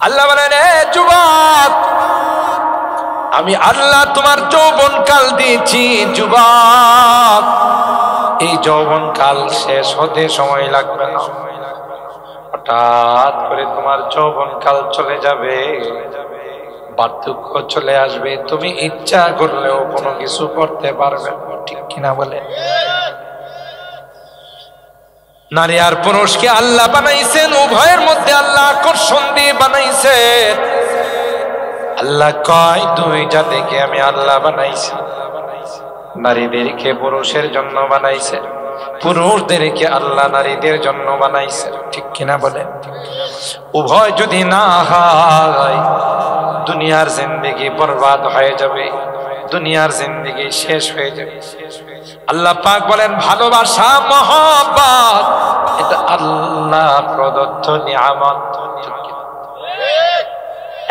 আল্লাহ বলেন, এ যুবক, আমি আল্লাহ তোমার যৌবনকাল দিয়েছি যুবক, এই যৌবনকাল শেষ হতে সময় লাগবে না। হঠাৎ করে তোমার যৌবনকাল চলে যাবে, বার্ধক্য চলে আসবে, তুমি ইচ্ছা করলেও কোনো কিছু করতে পারবে না। ঠিক কিনা বলে? নারী আর পুরুষকে আল্লাহ বানাইছেন, উভয়ের মধ্যে আল্লাহ আকর্ষণ দিয়ে বানাইছেন। আল্লাহ কয়, দুই জাতিকে আমি আল্লাহ বানাইছি। নারীদেরকে পুরুষের জন্য বানাইছে, পুরুষদেরকে আল্লাহ নারীদের জন্য বানাইছে। ঠিক কিনা বলেন? উভয় যদি না হয়, দুনিয়ার জিন্দেগি বরবাদ হয়ে যাবে, দুনিয়ার জিন্দেগি শেষ হয়ে যাবে। আল্লাহ পাক বলেন, ভালোবাসা, মহব্বত, এটা আল্লাহ প্রদত্ত নিয়ামত।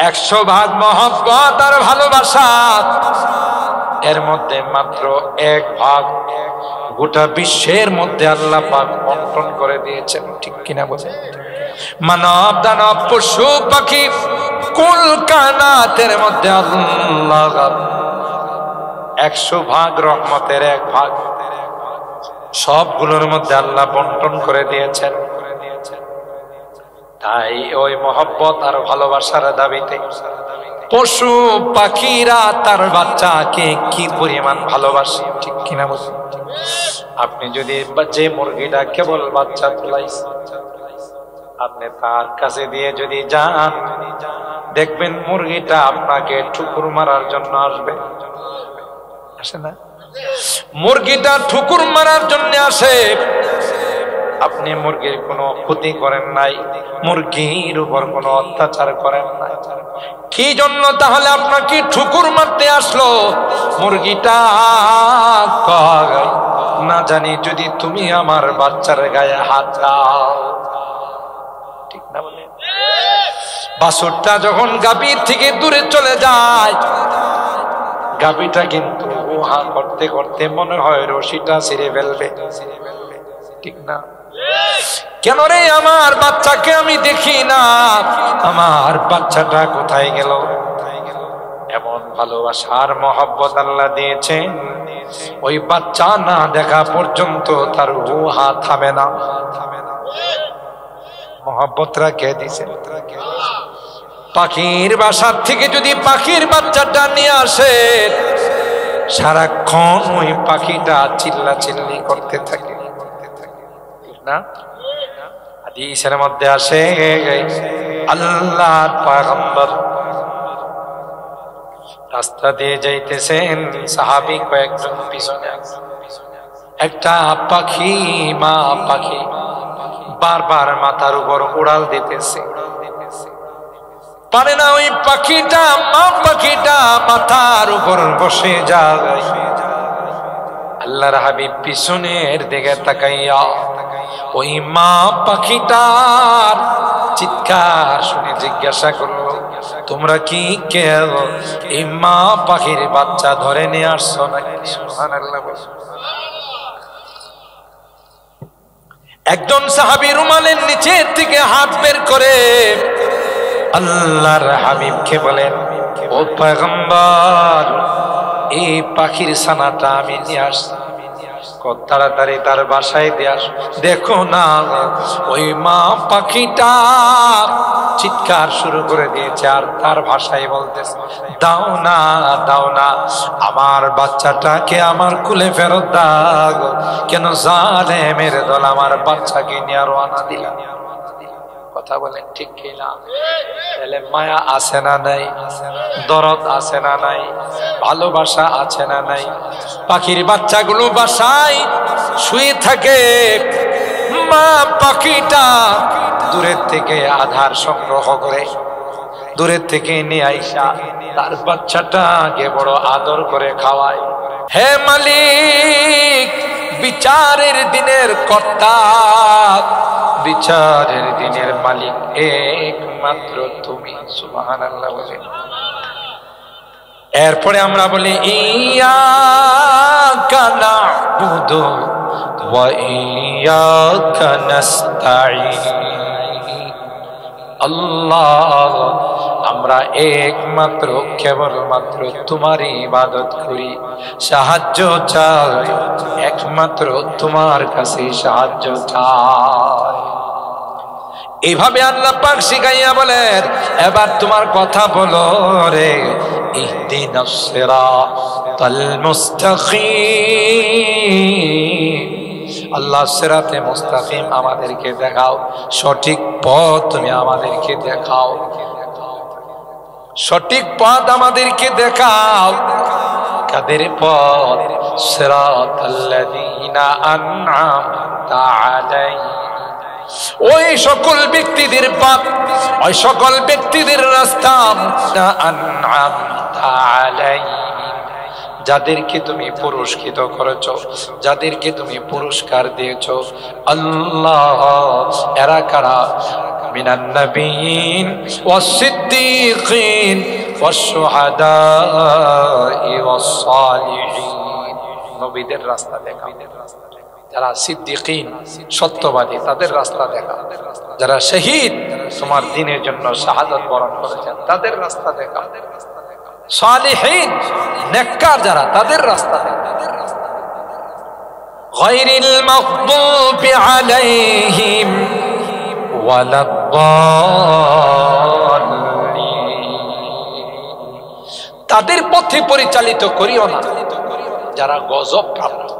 100 ভাগ মহব্বত আর ভালোবাসা, এর মধ্যে মাত্র 1 ভাগ গোটা বিশ্বের মধ্যে আল্লাহ পাক বন্টন করে দিয়েছেন। ঠিক কিনা বলে? মানব দানব পশু পাখি কুল কানাতের মধ্যে আল্লাহ 100 ভাগ রহমতের 1 ভাগ সবগুলোর মধ্যে আল্লাহ বন্টন করে দিয়েছেন। তাই ওই মহব্বত আর ভালোবাসার দাবিতে পশু পাখিরা তার বাচ্চাকে কি পরিমাণ ভালোবাসে। ঠিক কিনা বলছেন? আপনি যদি যে মুরগিটা কেবল বাচ্চা তোলাইছে, আপনি তার কাছে দিয়ে যদি যান, দেখবেন মুরগিটা আপনাকে ঠুকুর মারার জন্য আসবে। আসে না? মুরগিটা ঠুকুর মারার জন্য আসে। আপনি মুরগির কোনো ক্ষতি করেন নাই, মুরগির উপর কোনো অত্যাচার করেন নাই, কি জন্য তাহলে আপনাকে ঠুকুর মারতে আসলো? মুরগিটা কয়, না জানি যদি তুমি আমার বাচ্চার গায়ে হাত দাও। ঠিক না বলে? বাছুরটা যখন গাভীর থেকে দূরে চলে যায়, গাভীটা কিন্তু উহা করতে করতে মনে হয় রশিটা ছিঁড়ে ফেলবে। ঠিক না? কেন রে, আমার বাচ্চাকে আমি দেখি না, আমার বাচ্চাটা কোথায় গেল? এমন ভালোবাসার মহব্বত আল্লাহ দিয়েছেন, ওই বাচ্চা না দেখা পর্যন্ত তার উহা থামে না। মহব্বতরা কে দিয়েছেন? পাখির বাসার থেকে যদি পাখির বাচ্চাটা নিয়ে আসে, সারাক্ষণ ওই পাখিটা চিল্লা চিল্লি করতে থাকে। না? হাদিসের মধ্যে আসে, আল্লাহর পয়গম্বর রাস্তা দিয়ে যাইতেছেন, সাহাবী কয়েকজন পিছনে, একটা পাখি, মা পাখি বারবার মাথার উপর উড়াল দিতেছে, পারে না ওই পাখিটা, মা পাখিটা মাথার উপর বসে যায়। আল্লাহর হাবিব পিছনের দিকে তাকাইয়া ওই মা পাখিটার চিৎকার শুনে জিজ্ঞাসা করলো, তোমরা কি কেউ এই মা পাখির বাচ্চা ধরে নিয়ে আসছো নাকি? সুবহানাল্লাহ। একজন সাহাবী রুমালের নিচে থেকে হাত বের করে আল্লাহর হাবিবকে বলেন, ও পয়গম্বর, এই পাখির ছানাটা আমি নিয়ে আসছি, তাড়াতাড়ি তার বাসায় দিয়ে আস। দেখো না, ওই মা পাখিটা চিৎকার শুরু করে দিয়েছে আর তার ভাষায় বলতেছে, দাও না, দাও না, আমার বাচ্চাটাকে আমার কুলে ফেরত দাও। কেন জালেমের দল আমার বাচ্চাকে নিয়ে রওনা দিল? কথা বলেন ঠিক কিনা? তাহলে মায়া আছে না নাই? দরদ আছে না নাই? ভালোবাসা আছে না নাই? পাখির বাচ্চাগুলো বাসায় শুয়ে থাকে, মা পাখিটা দূরের থেকে আধার সংগ্রহ করে দূরের থেকে নিয়ে আইসা তার বাচ্চাটাকে বড় আদর করে খাওয়ায়। হে মালিক, বিচারের দিনের কর্তা, বিচারের দিনের মালিক একমাত্র তুমি। সুবহানাল্লাহ বলে। এরপরে আমরা বলি, ইয়াকা না'বুদু ওয়া ইয়াকা নাস্তাঈন। আল্লাহ আমরা একমাত্র কেবলমাত্র তোমারই ইবাদত করি, সাহায্য চাই একমাত্র তোমার কাছে সাহায্য চাই। এইভাবে আল্লাহ পাক শিখাইয়া বলেন, এবার তোমার কথা বলো রে, ইহদিনাস সিরাতাল মুস্তাকিম, আল্লাহ সিরাতে মুস্তাকিম আমাদেরকে দেখাও, সঠিক পথ তুমি আমাদেরকে দেখাও, সঠিক পথ আমাদেরকে দেখাও। কাদের পথ? সিরাতাল্লাযীনা আন'আমতা আলাইহিম, ওই সকল ব্যক্তিদের পথ, ওই সকল ব্যক্তিদের রাস্তা, আন'আমতা আলাইহিম, যাদেরকে তুমি পুরস্কৃত করেছো, যাদেরকে তুমি পুরস্কার দিয়েছো। আল্লাহ এরা কারা? মিনান নাবিয়িন ওয়াস সিদ্দীকিন ওয়াস শুহাদাই ওয়াস সালিহিন, নবীদের রাস্তা দেখাও। যারা সিদ্দীকিন সত্যবাদী তাদের রাস্তা দেখাও, যারা শহীদ তোমার দ্বীনের জন্য শাহাদাত বরণ করেছেন তাদের রাস্তা দেখাও, সালিহিন নেককার যারা তাদের রাস্তা দেখাও। গায়রিল মাগদুবি আলাইহিম ওয়ালাদ-দাল্লিন, তাদের পথে পরিচালিত করিও না যারা গজব প্রাপ্ত,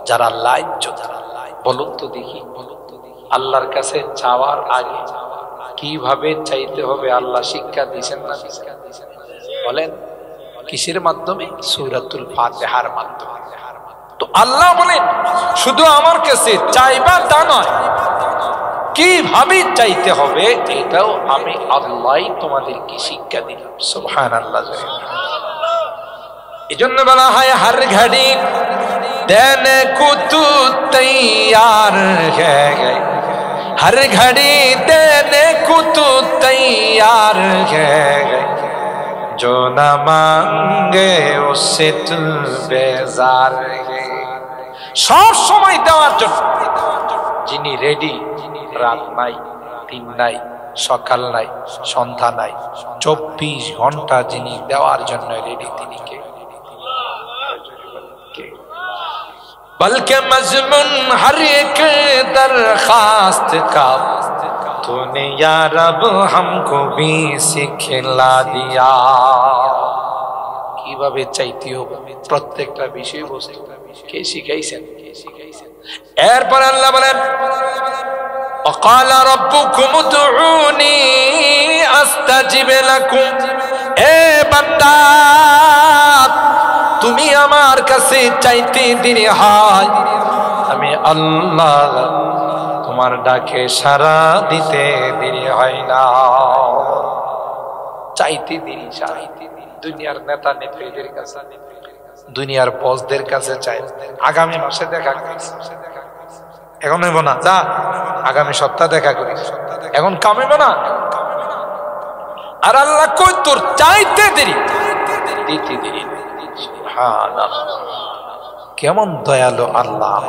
যারা লাজ্জিত। বলুন তো দেখি, আল্লাহর কাছে চাওয়ার আগে কিভাবে চাইতে হবে আল্লাহ শিক্ষা দিয়েছেন না? বলেন কিসের মাধ্যমে? সূরাতুল ফাতিহার মাধ্যমে। তো আল্লাহ বলেন শুধু আমার কাছে চাইবা তা নয়, কিভাবে চাইতে হবে এটাও আমি আল্লাহই তোমাদেরকে শিক্ষা দিলাম। সুবহানাল্লাহ। এজন্য বলা হয় হর ঘড়ি দেনে কো তু তৈয়ার है, हर घड़ी देने को तू तैयार है, जो न मांगे उससे तू बेजार है। সব সময় দেওয়ার জন্য যিনি রেডি, রাত নাই, দিন নাই, সকাল নাই, সন্ধ্যা নাই, 24 ঘন্টা যিনি দেওয়ার জন্য রেডি, তিনি কে? बल्कि मजमून हर एक दरखास्त का तूने या रब हमको भी सिखला दिया। কিভাবে চাইতে হবে প্রত্যেকটা বিষয়বস্তু কে শিখাইছেন? এরপর আল্লাহ বলেন وقال ربكم ادعوني استجب لكم, এ বান্দা তুমি আমার কাছে চাইতে দেরি হয়, আমি আল্লাহ তোমার ডাকে সাড়া দিতে দেরি হয় না। চাইতে দেরি, চাইতে দেরি। দুনিয়ার নেতা নেত্রীদের কাছে, দুনিয়ার বসদের কাছে চাই, আগামী মাসে দেখা করিস, এখন হইব না, যা আগামী সপ্তাহ দেখা করিস, এখন কামিব না। আর আল্লাহ কই তোর চাইতে দেরি, দিতে দেরি। কেমন দয়ালু আল্লাহ।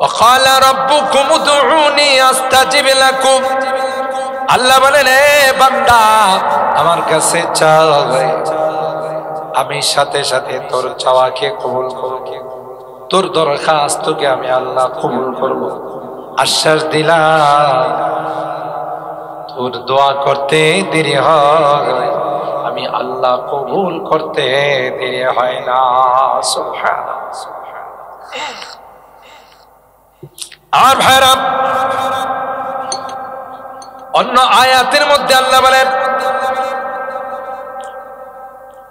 وقال ربكم ادعوني استجب لكم, আল্লাহ বলেন এ বান্দা আমার কাছে চাও, আমি সাথে সাথে তোর চাওয়াকে কবুল করব, তোর দরখাস্তকে আমি আল্লাহ কবুল করব। আশ্বাস দিলাম তোর দোয়া করতে দেরি হয়, আমি আল্লাহ কবুল করতে দেরি হয় না। সুবহানাল্লাহ। আর ভাইরা, অন্য আয়াতের মধ্যে আল্লাহ বলেন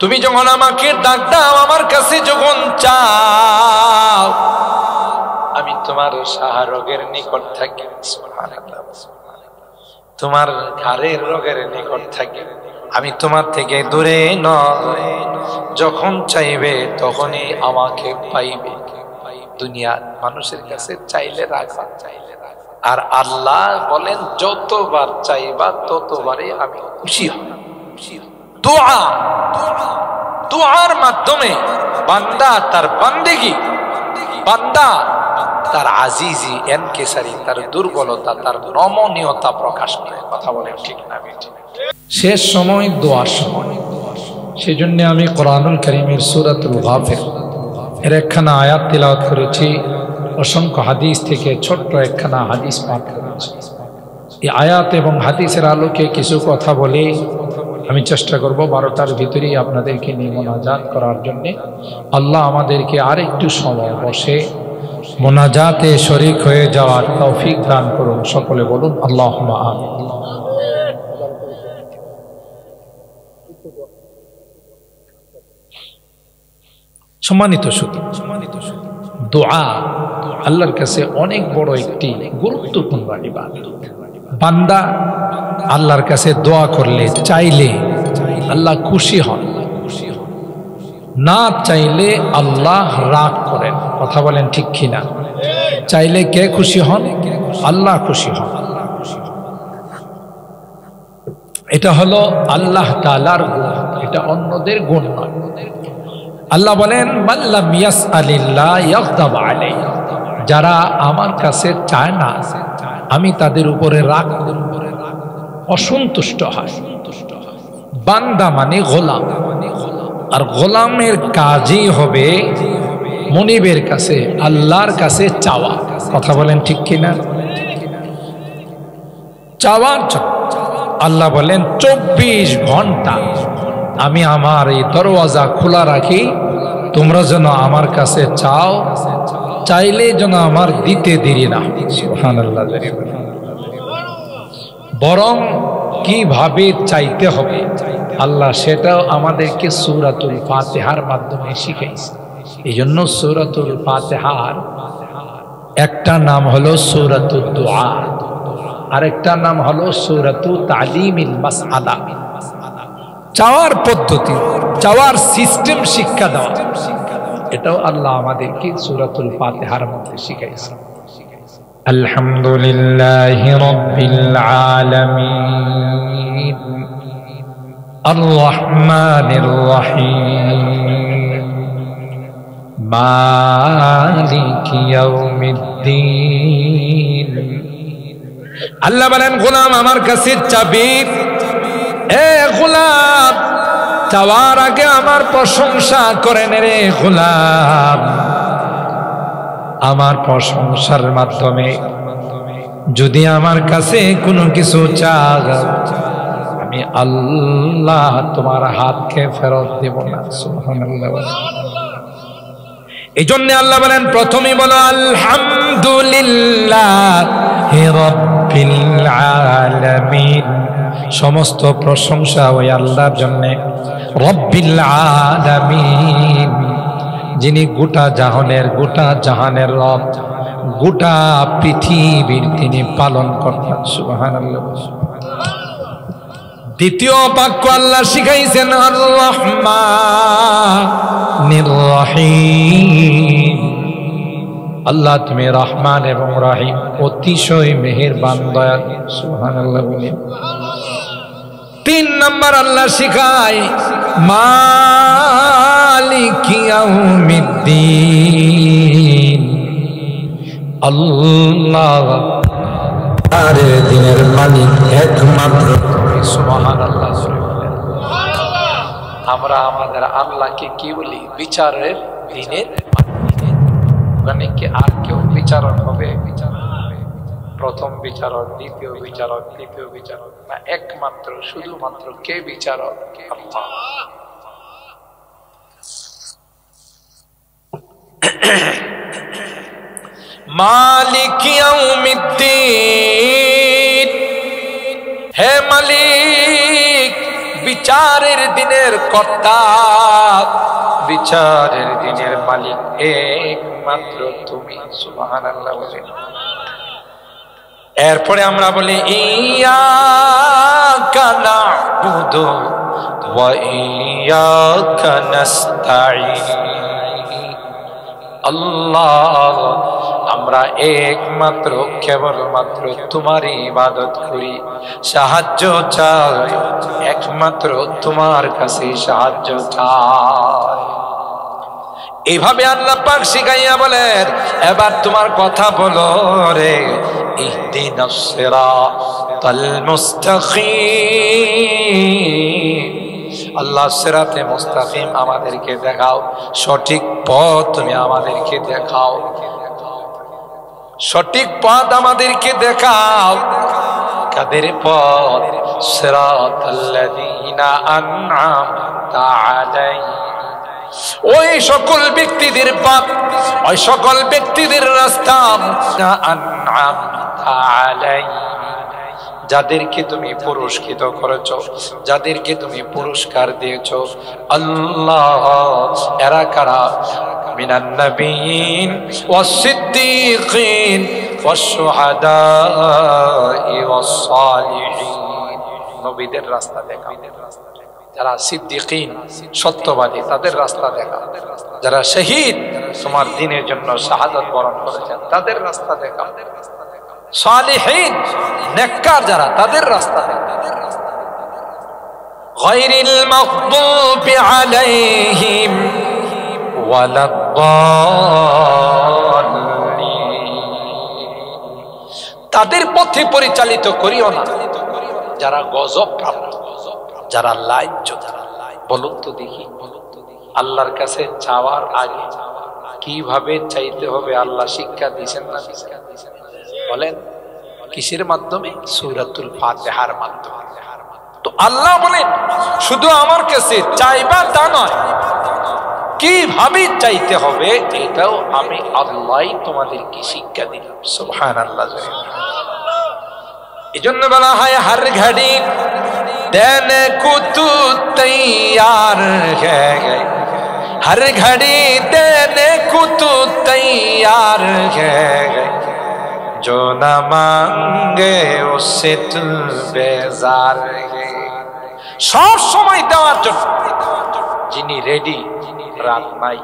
তুমি যখন আমাকে ডাক দাও, আমার কাছে যখন চাও, আমি তোমার শাহরগের নিকট থাকি। সুবহানাল্লাহ। তোমার ঘাড়ের রোগের নিকট থাকি, আমি তোমার থেকে দূরে নয়। যখন চাইবে তখনই আমাকে পাইবে। দুনিয়ার মানুষের কাছে চাইলে রাখা, আর আল্লাহ বলেন যতবার চাইবা ততবারই আমি খুশি হব। দোয়া, দোয়ার মাধ্যমে বান্দা তার বান্দেগি বান্দা তার আজিজি এনকেসারি, তার দুর্বলতা, তার নমনীয়তা প্রকাশ করে। কথা বলেন ঠিক না? শেষ সময় দোয়ার সময়। সেজন্য আমি কোরআনুল কারীমের সূরাতুল গাফির এর একখানা আয়াত তিলাওয়াত করেছি, অসংখ্য হাদিস থেকে ছোট্ট একখানা হাদিস পাঠ করেছি। এই আয়াত এবং হাদিসের আলোকে কিছু কথা বলে আমি চেষ্টা করব 12টার ভিতরেই আপনাদেরকে নিয়ে মোনাজাত করার জন্য। আল্লাহ আমাদেরকে আরেকটু সময় বসে মোনাজাতে শরীক হয়ে যাওয়ার তৌফিক দান করুন। সকলে বলুন আল্লাহুম্মা আমিন। সম্মানিত সুধী, দোয়া আল্লাহর কাছে অনেক বড় একটি গুরুত্বপূর্ণ ইবাদত। বান্দা আল্লাহর কাছে দোয়া করলে, চাইলে আল্লাহ খুশি হন, না চাইলে আল্লাহ রাগ করেন। কথা বলেন ঠিক কিনা? চাইলে কে খুশি হন? আল্লাহ খুশি হন। এটা হলো আল্লাহ তাআলার গুণ, এটা অন্যদের গুণ নয়। আল্লাহ বলেন মাল্লাম ইয়াসআলিল্লাহ ইয়াগদাব আলাইহি, যারা আমার কাছে চায় না আমি তাদের উপরে রাগ, অসন্তুষ্ট হয়। বান্দা মানে গোলাম, আর গোলামের কাজই হবে মনিবের কাছে, আল্লাহর কাছে চাওয়া। কথা বলেন ঠিক কিনা? চাওয়ার আল্লাহ বলেন 24 ঘন্টা আমি আমার এই দরওয়াজা খোলা রাখি, তোমরা যেন আমার কাছে চাও, চাইলে যেন আমার দিতে দেরি না। সুবহানাল্লাহ। বরং কিভাবে চাইতে হবে আল্লাহ সেটাও আমাদেরকে সূরাতুল ফাতিহার মাধ্যমে শিখাইছে। এই জন্য সূরাতুল ফাতিহার একটা নাম হলো সূরাতুদ দুআ, আরেকটা নাম হলো সূরাতুত তালিমিল মাসআলা। চাওয়ার পদ্ধতি, চাওয়ার সিস্টেম শিক্ষা দেওয়া, এটাও আল্লাহ আমাদেরকে সূরাতুল ফাতিহার মধ্যে শিখাইছে। আলহামদুলিল্লাহি রাব্বিল আলামিন আর রহমানির রহিম মালিকি ইয়াউমিদ্দিন। আল্লাহ বলেন গোলাম আমার কাছে চাবি, এ গোলাম চাওয়ার আগে আমার প্রশংসা করেন রে গোলাম। আমার প্রশংসার মাধ্যমে যদি আমার কাছে কোনো কিছু চাও, আমি আল্লাহ তোমার হাতকে ফেরত দেব না। সুবহানাল্লাহ। এই জন্য আল্লাহ বলেন প্রথমেই বলো আলহামদুলিল্লাহি রাব্বিল আলামিন, সমস্ত প্রশংসা ওই আল্লাহর জন্য। রব্বিল আলামিন, যিনি গোটা জাহানের রব, গোটা পৃথিবীর তিনি পালন কর্তা। সুবহানাল্লাহ। দ্বিতীয় বাক্য আল্লাহ শিখাইছেন আর রহমানির রহিম, আল্লাহ তুমি রহমান এবং রহিম, অতিশয় মেহেরবান দয়ালু। সুবহানাল্লাহ। তিন নম্বর আল্লাহ শিখায় মালিকি ইয়াউমিদ্দিন, আল্লাহ দিনের মালিক একমাত্র। সুবহানাল্লাহ। আমরা আমাদের আল্লাহকে কি বলি? বিচারের দিনের ওখানে কি আর কেউ বিচারক হবে? প্রথম বিচারক, দ্বিতীয় বিচারক, তৃতীয় বিচারক না, একমাত্র শুধুমাত্র কে বিচারক? আল্লাহ। মালিক ইয়াউমিদ্দিন, হে মালিক বিচারের দিনের কর্তা, বিচারের দিনের মালিক একমাত্র তুমি। সুবহানাল্লাহ। এরপরে আমরা বলি ইয়াকা না'বুদু ওয়া ইয়াকা নাস্তাঈন, আল্লাহ আমরা একমাত্র কেবলমাত্র তোমারই ইবাদত করি, সাহায্য চাই একমাত্র তোমার কাছে সাহায্য চাই। এইভাবে আল্লাহ পাক শিখাইয়া বলেন এবার তোমার কথা বলো রে, ইহদিনাস সিরাতাল মুস্তাকিম, আল্লাহ সিরাতে মুস্তাকিম আমাদেরকে দেখাও, সঠিক পথ তুমি আমাদেরকে দেখাও, সঠিক পথ আমাদেরকে দেখাও। কাদের পথ? সিরাতাল্লাযীনা আন'আমতা আলাইহিম, ওই সকল ব্যক্তিদের পথ, ওই সকল ব্যক্তিদের রাস্তা, আন'আমতা আলাইহিম, যাদেরকে তুমি পুরস্কৃত করেছো, যাদেরকে তুমি পুরস্কার দিয়েছো। আল্লাহ এরা কারা? মিনান নাবিয়িন ওয়াস সিদ্দীকিন ওয়াস শুহাদাই ওয়াস সালিহিন, নবীদের রাস্তা দেখা, যারা সিদ্দীকিন সত্যবাদী তাদের রাস্তা দেখা, যারা শহীদ তোমার দ্বীনের জন্য শাহাদাত বরণ করেছেন তাদের রাস্তা দেখা, সালিহিন নেককার যারা তাদের রাস্তা দেখা। গায়রিল মাগদুবি আলাইহিম ওয়ালাদ-দাল্লিন, তাদের পথে পরিচালিত করিও না যারা গজব প্রাপ্ত, যারা লাজ্জিত। বলুন তো দেখি, আল্লাহর কাছে চাওয়ার আগে কিভাবে চাইতে হবে আল্লাহ শিক্ষা দিয়েছেন না? বলেন কিসের মাধ্যমে? সূরাতুল ফাতিহার মাধ্যমে। তো আল্লাহ বলেন শুধু আমার কাছে চাইবা তা নয়, কিভাবে চাইতে হবে এটাও আমি আল্লাহই তোমাদেরকে শিক্ষা দিলাম। সুবহানাল্লাহ। এজন্য বলা হয় হর ঘড়ি দেনে কো তু তৈয়ার है, हर घड़ी देने को तू तैयार है, जो न मांगे उससे तू बेजार है। সব সময় দেওয়ার জন্য যিনি রেডি, রাত নাই,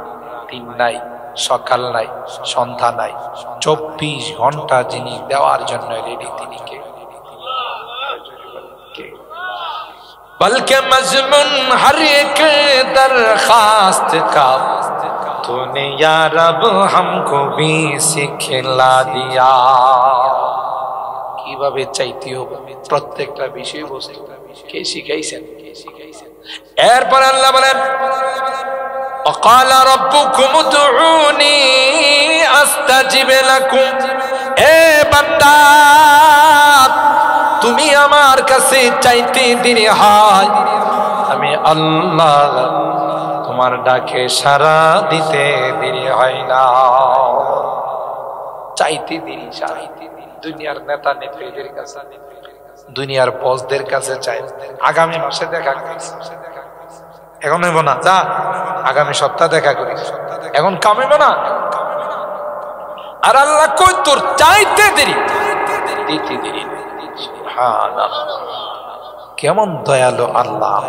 দিন নাই, সকাল নাই, সন্ধ্যা নাই, 24 ঘন্টা যিনি দেওয়ার জন্য রেডি, তিনি কে? बल्कि मजमून हर एक दरखास्त का तूने या रब हमको भी सिखला दिया। কিভাবে চাইতে হবে প্রত্যেকটা বিষয়বস্তু কে শিখাইছেন? এরপর আল্লাহ বলেন وقال ربكم ادعوني استجب لكم, এ বান্দা তুমি আমার কাছে চাইতে দেরি হয়, আমি আল্লাহ তোমার ডাকে সাড়া দিতে দেরি হয় না। চাইতে দেরি, চাইতে দেরি। দুনিয়ার নেতা নেত্রীদের কাছে, দুনিয়ার বসদের কাছে চাই আগামী মাসে দেখা করিস, এখন হইব না, যা আগামী সপ্তাহে দেখা করিস, এখন কামাইব না। আর আল্লাহ কই তোর চাইতে দেরি, দিতে দেরি। কেমন দয়ালু আল্লাহ।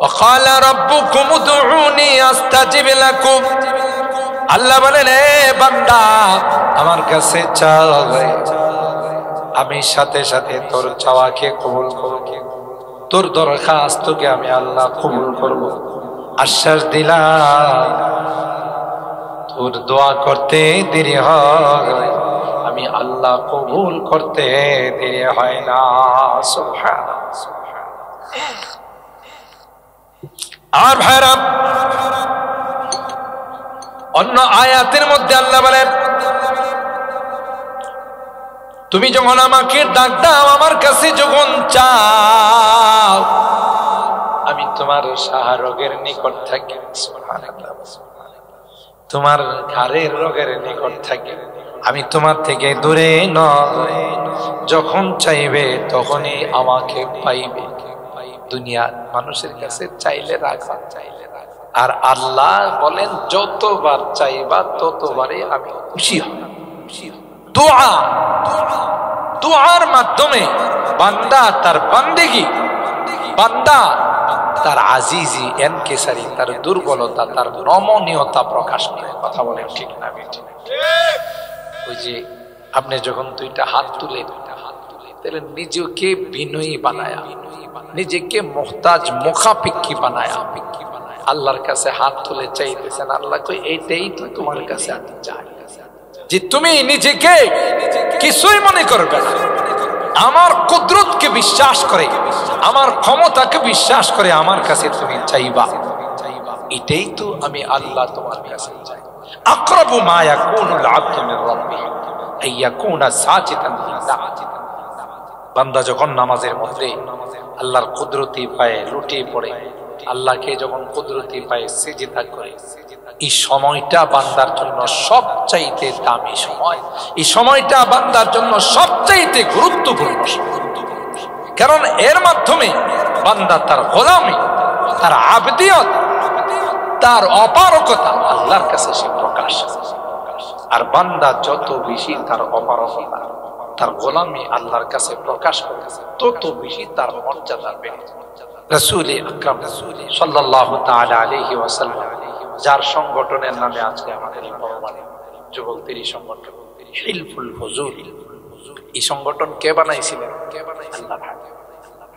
وقال ربكم ادعوني استجب لكم, আল্লাহ বলেন এ বান্দা আমার কাছে চাও, আমি সাথে সাথে তোর চাওয়াকে কবুল করব, তোর দরখাস্তকে আমি আল্লাহ কবুল করব। আশ্বাস দিলাম তোর দোয়া করতে দেরি হয়, আমি আল্লাহ কবুল করতে দেরি হয় না। সুবহানাল্লাহ। আর ভাইরা, অন্য আয়াতের মধ্যে আল্লাহ বলেন তুমি যখন আমাকে ডাক দাও, আমার কাছে যখন চাও, আমি তোমার শাহরোগের নিকট থাকি। সুবহানাল্লাহ। তোমার ঘাড়ের রোগের নিকট থাকি, আমি তোমার থেকে দূরে নয়। যখন চাইবে তখনই আমাকে পাইবে। দুনিয়ার মানুষের কাছে চাইলে রাখা, আর আল্লাহ বলেন যতবার চাইবা ততবারে আমি খুশি হব। দোয়া, দোয়ার মাধ্যমে বান্দা তার বান্দেগি, বান্দা তার আজিজি এনকেসারি, তার দুর্বলতা, তার নমনীয়তা প্রকাশ করে। কথা বলেন ঠিক না? ওই যে আপনি যখন দুইটা হাত তুলে তাহলে নিজেকে বিনয়ী বানায়া, নিজেকে মুহতাজ মুখাপেক্ষী বানায়া আল্লাহর কাছে হাত তুলে চাইতেছেন, আল্লাহ কই এইটাই তো তোমার কাছে আমি চাই, যে তুমি নিজেকে কিছুই মনে করবে না, আমার কুদরতকে বিশ্বাস করে, আমার ক্ষমতাকে বিশ্বাস করে আমার কাছে তুমি চাইবা, এটাই তো আমি আল্লাহ তোমার কাছে চাই। আকরাবু মা ইয়াকুনুল আবদু মির রাব্বিহি আইয়াকুনা সাজিদান লিল্লাহ। বান্দা যখন নামাজের মধ্যে আল্লাহর কুদরতি পায়ে লুটিয়ে পড়ে, আল্লাহকে যখন কুদরতি পায়ে সিজদা করে, এই সময়টা বান্দার জন্য সবচাইতে দামি সময়, এই সময়টা বান্দার জন্য সবচাইতে গুরুত্বপূর্ণ। কারণ এর মাধ্যমে বান্দা তার গোলামি, তার আবদিয়ত, তার অপারগতা আল্লাহর কাছে সে প্রকাশ। আর বান্দা যত বেশি তার অপারগতা, তার গোলামি আল্লাহর কাছে প্রকাশ করে, তত বেশি তার মর্যাদা বেড়ে। রাসূল আকরাম সাল্লাল্লাহু তাআলা আলাইহি ওয়াসাল্লাম, যার সংগঠনের নামে আজকে আমাদের এই বড়বাড়ি যুবকদের সংগঠন হিলফুল ফুজুল, এই সংগঠন কে বানাইছিলেন? আল্লাহ।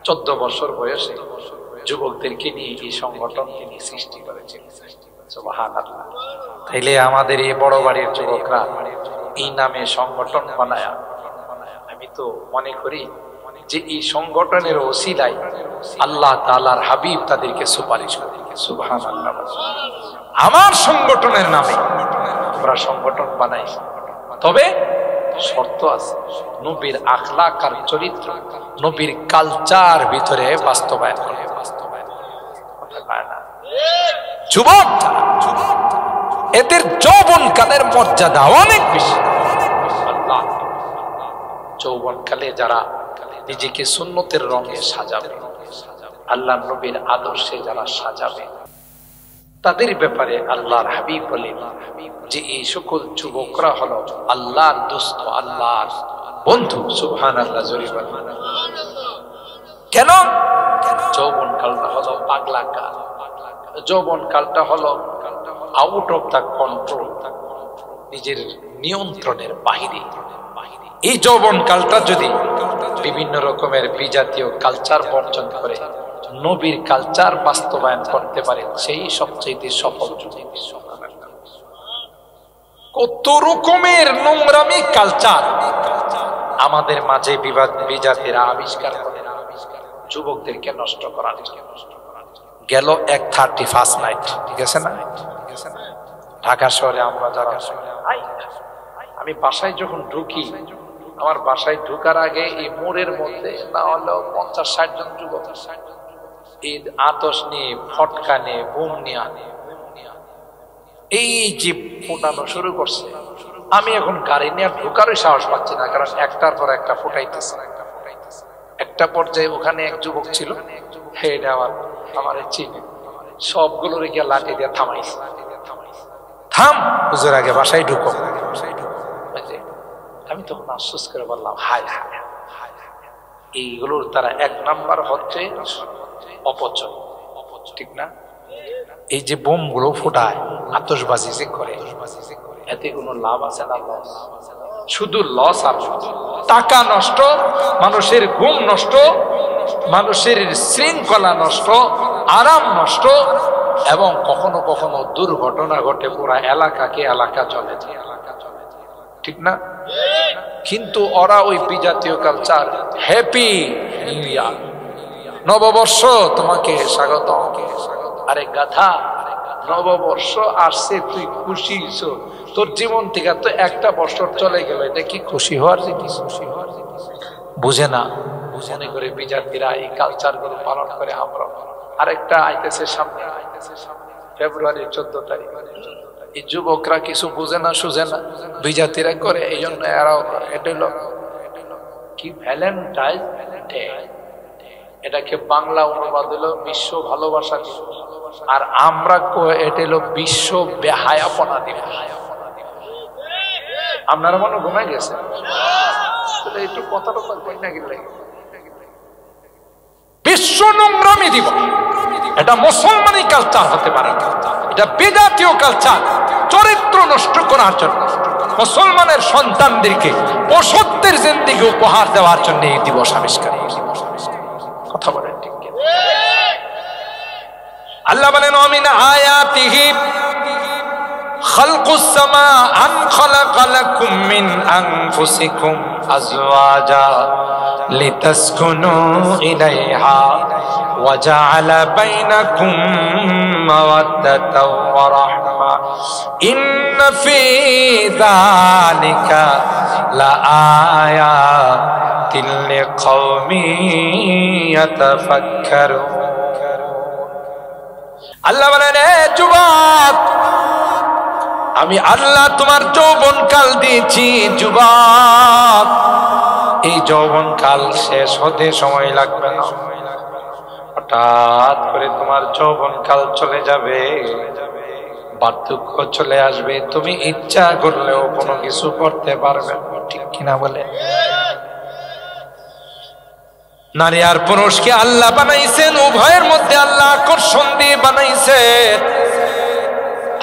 14 বছর বয়সে যুবকদেরকে নিয়ে এই সংগঠন তিনি সৃষ্টি করেছিলেন। সুবহানাল্লাহ। তাইলে আমাদের এই বড় বাড়ির যুবকরা এই নামে সংগঠন বানায়া, আমি তো মনে করি যে এই সংগঠনের ওসিলায় আল্লাহ তাআলার হাবিব তাদেরকে সুপারিশ করে। সুবহানাল্লাহ। আমার সংগঠনের নামে আমরা সংগঠন বানাই, তবে শর্ত আছে, নবীর আখলাক আর চরিত্র, নবীর কালচার ভিতরে বাস্তবায়ন করে। যুবক এদের যৌবনকালের মর্যাদা অনেক বেশি। যৌবনকালে যারা নিজেকে সুন্নতের রঙে সাজাবে, আল্লাহ নবীর আদর্শে যারা সাজাবে, তাদের ব্যাপারে আল্লাহর হাবিব বলেন যে এই সকল যুবকরা হলো আল্লাহর দোস্ত, আল্লাহর বন্ধু। সুবহানাল্লাহ। জোরে বলেন। কেন? যৌবন কালটা হলো পাগলা কাল, যৌবন কালটা হলো আউট অফ দা কন্ট্রোল, নিজের নিয়ন্ত্রণের বাহিরে। এই যৌবন কালটা যদি বিভিন্ন রকমের বিজাতীয় কালচার বর্জন করে নবীর কালচার বাস্তবায়ন করতে পারে, সেই সবচেয়ে সফল যুবক। কত রকমের নোংরামি কালচার আমাদের মাঝে বিজাতিরা আবিষ্কার করে যুবকদেরকে নষ্ট করার জন্য। গেল 31 নাইট, ঠিক আছে না? ঢাকা শহরে আমরা যারা, আমি বাসায় যখন ঢুকি, আমার বাসায় ঢুকার আগে এই মোড়ের মধ্যে না হলেও 50-60 জন যুবক এই আতশ নিয়ে, ফটকা নিয়ে, বুম নিয়ে এই যে ফোটানো শুরু করছে। আমি এখন গাড়ি নিয়ে ঢুকারই সাহস পাচ্ছি না, কারণ একটার পর একটা ফুটাইতেছে। একটা পর্যায়ে ওখানে এক যুবক ছিল, হেড আমার চিনে, সবগুলোর গিয়ে লাঠি দিয়ে থামাইছে। থাম হুজুর, আগে বাসায় ঢুকো। আমি তখন আফসোস করে বললাম, হায় হায়, এইগুলোর তারা 1 নাম্বার হচ্ছে অপচয়, ঠিক না? এই যে বোম গুলো ফোটায়, আতশবাজি যে করে, এতে কোনো লাভ আছে না? লস, শুধু লস। আর টাকা নষ্ট, মানুষের ঘুম নষ্ট, মানুষের শৃঙ্খলা নষ্ট, আরাম নষ্ট, এবং কখনো কখনো দুর্ঘটনা ঘটে, পুরা এলাকাকে এলাকা চলে যায়, ঠিক না? কিন্তু ওরা ওই বিজাতীয় কালচার, হ্যাপি নিউ ইয়ার, নববর্ষ তোমাকে স্বাগত। আরে গাধা, নববর্ষ আসছে, তুই খুশি, তোর জীবন থেকে তো একটা বছর চলে গেল, এটা কি খুশি হওয়ার জিনিস? বুঝে না, মনে করে বিজাতিরা এই কালচার গুলো পালন করে। আমরা আরেকটা আইতেছে সামনে, ফেব্রুয়ারির 14 তারিখ। এই যুবকরা কিছু বুঝে না, সুঝে না, বিজাতিরা করে, এই জন্য এরাও করে। এটা হলো কি? Valentine day. এটাকে বাংলা অনুবাদ হলো বিশ্ব ভালোবাসা দিবস, আর আমরা এটা হলো বিশ্ব বেহায়াপনা দিবস। আপনারা মনে ঘুমাই গেছে? একটু কথাটা কই না গেলে, বিশ্ব নোংরামি দিবস। এটা মুসলমানি কালচার হতে পারে না, এটা বিজাতীয় কালচার। চরিত্র নষ্ট করার জন্য, মুসলমানের সন্তানদেরকে পশুত্বের জিন্দেগি উপহার দেওয়ার জন্য এই দিবস আবিষ্কার। কথা বলেন ঠিক? আল্লাহ বলেন মিন আয়াতিহি খালকুস সামা আন খালাকা লাকুম মিন আনফুসিকুম আজওয়াজা লিতাসকুনু ইলাইহা ওয়া জাআলা বাইনাকুম মাওয়াদ্দাতাও ওয়া রাহমা ইন্না ফী যালিকা লাআয়াতিন লিকাওমিন ইয়াতাফাক্কারুন। আল্লাহ বলেন, এ যুবক, আমি আল্লাহ তোমার যৌবন কাল দিয়েছি। যুবক, এই যৌবন কাল শেষ হতে সময় লাগবে না। হঠাৎ করে তোমার যৌবন কাল চলে যাবে, বার্ধক্য চলে আসবে, তুমি ইচ্ছা করলেও কোনো কিছু করতে পারবে না। ঠিক কিনা বলে? নারী আর পুরুষকে আল্লাহ বানাইছেন, উভয়ের মধ্যে আল্লাহ আকর্ষণ দিয়ে বানাইছেন।